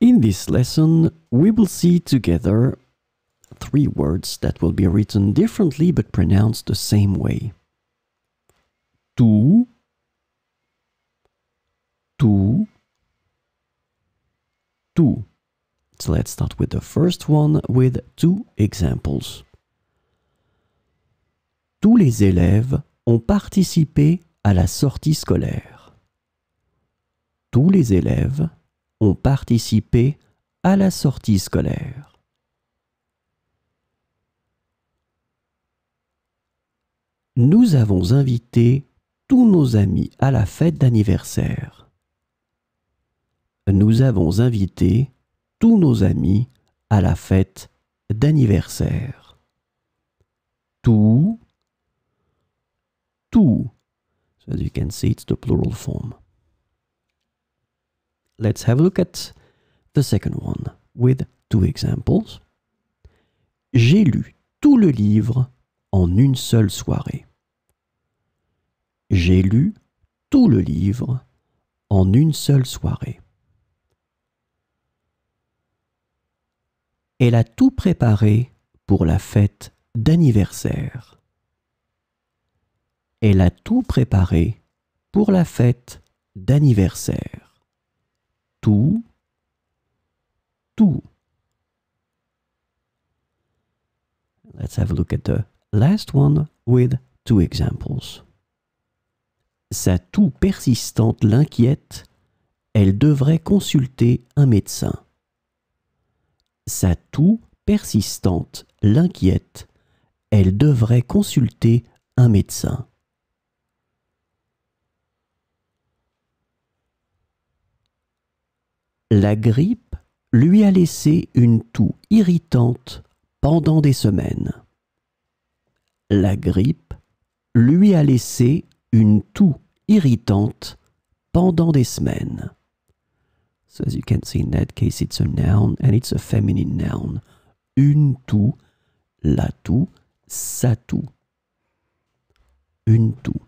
In this lesson, we will see together 3 words that will be written differently but pronounced the same way. Tu, tu, tu. So let's start with the first one with 2 examples. Tous les élèves ont participé à la sortie scolaire. Tous les élèves ont participé à la sortie scolaire. Nous avons invité tous nos amis à la fête d'anniversaire. Nous avons invité tous nos amis à la fête d'anniversaire. Tout, tout. So as you can see, it's the plural form. Let's have a look at the second one with 2 examples. J'ai lu tout le livre en une seule soirée. J'ai lu tout le livre en une seule soirée. Elle a tout préparé pour la fête d'anniversaire. Elle a tout préparé pour la fête d'anniversaire. Tout, tout. Let's have a look at the last one with 2 examples. Sa toux persistante l'inquiète, elle devrait consulter un médecin. Sa toux persistante l'inquiète, elle devrait consulter un médecin. La grippe lui a laissé une toux irritante pendant des semaines. La grippe lui a laissé une toux irritante pendant des semaines. So as you can see, in that case, it's a noun and it's a feminine noun. Une toux, la toux, sa toux. Une toux.